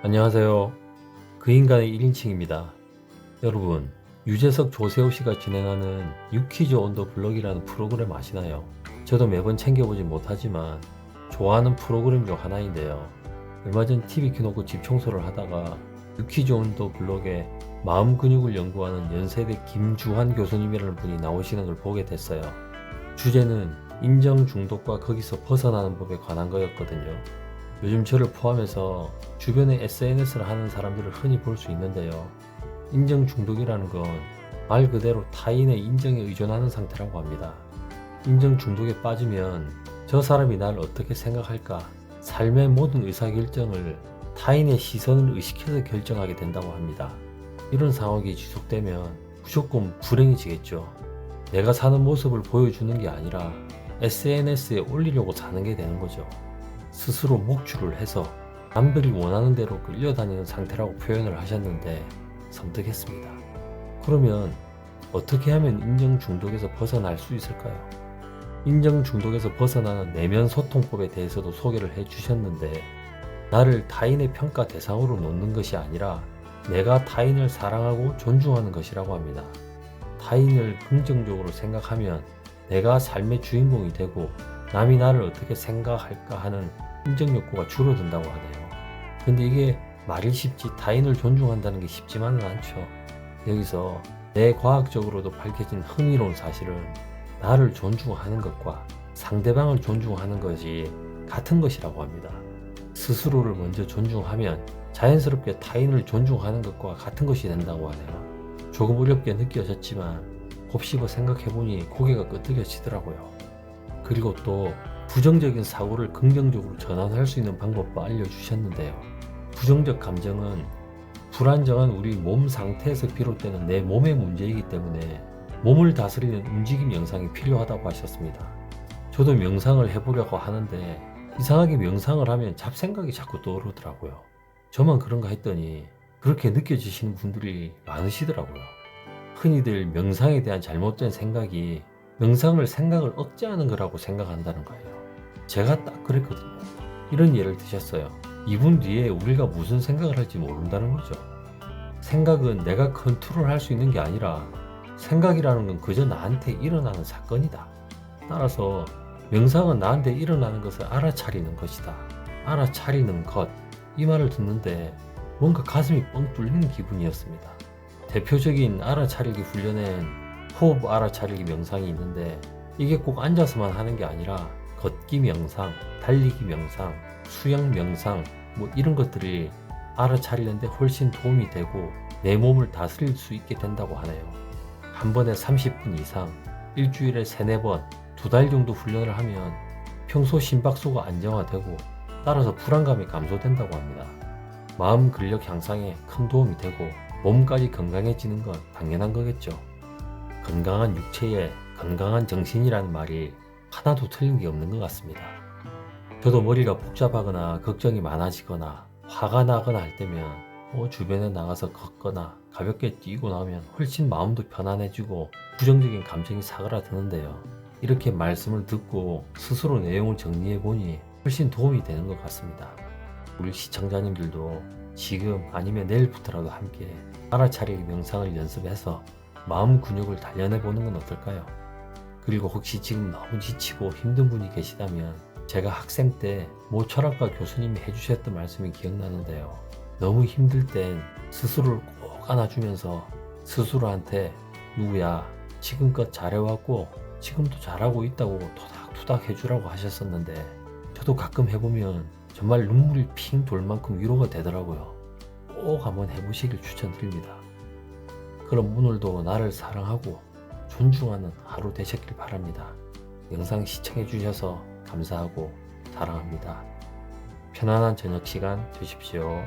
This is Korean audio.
안녕하세요. 그 인간의 1인칭입니다. 여러분, 유재석 조세호 씨가 진행하는 유퀴즈 온 더 블럭이라는 프로그램 아시나요? 저도 매번 챙겨보진 못하지만 좋아하는 프로그램 중 하나인데요. 얼마 전 TV 켜놓고 집 청소를 하다가 유퀴즈 온 더 블럭에 마음 근육을 연구하는 연세대 김주환 교수님이라는 분이 나오시는 걸 보게 됐어요. 주제는 인정 중독과 거기서 벗어나는 법에 관한 거였거든요. 요즘 저를 포함해서 주변에 SNS를 하는 사람들을 흔히 볼 수 있는데요. 인정 중독이라는 건 말 그대로 타인의 인정에 의존하는 상태라고 합니다. 인정 중독에 빠지면 저 사람이 날 어떻게 생각할까, 삶의 모든 의사결정을 타인의 시선을 의식해서 결정하게 된다고 합니다. 이런 상황이 지속되면 무조건 불행해지겠죠. 내가 사는 모습을 보여주는 게 아니라 SNS에 올리려고 사는 게 되는 거죠. 스스로 목줄을 해서 남들이 원하는 대로 끌려다니는 상태라고 표현을 하셨는데 섬뜩했습니다. 그러면 어떻게 하면 인정 중독에서 벗어날 수 있을까요? 인정 중독에서 벗어나는 내면 소통법에 대해서도 소개를 해주셨는데, 나를 타인의 평가 대상으로 놓는 것이 아니라 내가 타인을 사랑하고 존중하는 것이라고 합니다. 타인을 긍정적으로 생각하면 내가 삶의 주인공이 되고 남이 나를 어떻게 생각할까 하는 인정 욕구가 줄어든다고 하네요. 근데 이게 말이 쉽지 타인을 존중한다는 게 쉽지만은 않죠. 여기서 뇌과학적으로도 밝혀진 흥미로운 사실은 나를 존중하는 것과 상대방을 존중하는 것이 같은 것이라고 합니다. 스스로를 먼저 존중하면 자연스럽게 타인을 존중하는 것과 같은 것이 된다고 하네요. 조금 어렵게 느껴졌지만 곱씹어 생각해보니 고개가 끄덕여지더라고요. 그리고 또 부정적인 사고를 긍정적으로 전환할 수 있는 방법도 알려주셨는데요. 부정적 감정은 불안정한 우리 몸 상태에서 비롯되는 내 몸의 문제이기 때문에 몸을 다스리는 움직임 영상이 필요하다고 하셨습니다. 저도 명상을 해보려고 하는데 이상하게 명상을 하면 잡생각이 자꾸 떠오르더라고요. 저만 그런가 했더니 그렇게 느껴지시는 분들이 많으시더라고요. 흔히들 명상에 대한 잘못된 생각이 명상을 생각을 억제하는 거라고 생각한다는 거예요. 제가 딱 그랬거든요. 이런 예를 드셨어요. 2분 뒤에 우리가 무슨 생각을 할지 모른다는 거죠. 생각은 내가 컨트롤할 수 있는 게 아니라 생각이라는 건 그저 나한테 일어나는 사건이다. 따라서 명상은 나한테 일어나는 것을 알아차리는 것이다. 알아차리는 것. 이 말을 듣는데 뭔가 가슴이 뻥 뚫리는 기분이었습니다. 대표적인 알아차리기 훈련엔 호흡 알아차리기 명상이 있는데 이게 꼭 앉아서만 하는 게 아니라 걷기 명상, 달리기 명상, 수영 명상 이런 것들이 알아차리는데 훨씬 도움이 되고 내 몸을 다스릴 수 있게 된다고 하네요. 한 번에 30분 이상, 일주일에 3-4번, 2달 정도 훈련을 하면 평소 심박수가 안정화되고 따라서 불안감이 감소된다고 합니다. 마음 근력 향상에 큰 도움이 되고 몸까지 건강해지는 건 당연한 거겠죠. 건강한 육체에 건강한 정신이라는 말이 하나도 틀린 게 없는 것 같습니다. 저도 머리가 복잡하거나 걱정이 많아지거나 화가 나거나 할 때면 주변에 나가서 걷거나 가볍게 뛰고 나면 훨씬 마음도 편안해지고 부정적인 감정이 사그라드는데요. 이렇게 말씀을 듣고 스스로 내용을 정리해보니 훨씬 도움이 되는 것 같습니다. 우리 시청자님들도 지금 아니면 내일부터라도 함께 알아차리기 명상을 연습해서 마음 근육을 단련해보는 건 어떨까요? 그리고 혹시 지금 너무 지치고 힘든 분이 계시다면 제가 학생 때 철학과 교수님이 해주셨던 말씀이 기억나는데요. 너무 힘들 땐 스스로를 꼭 안아주면서 스스로한테 누구야 지금껏 잘해왔고 지금도 잘하고 있다고 토닥토닥 해주라고 하셨었는데 저도 가끔 해보면 정말 눈물이 핑 돌 만큼 위로가 되더라고요. 꼭 한번 해보시길 추천드립니다. 그럼 오늘도 나를 사랑하고 존중하는 하루 되셨길 바랍니다. 영상 시청해주셔서 감사하고 사랑합니다. 편안한 저녁 시간 되십시오.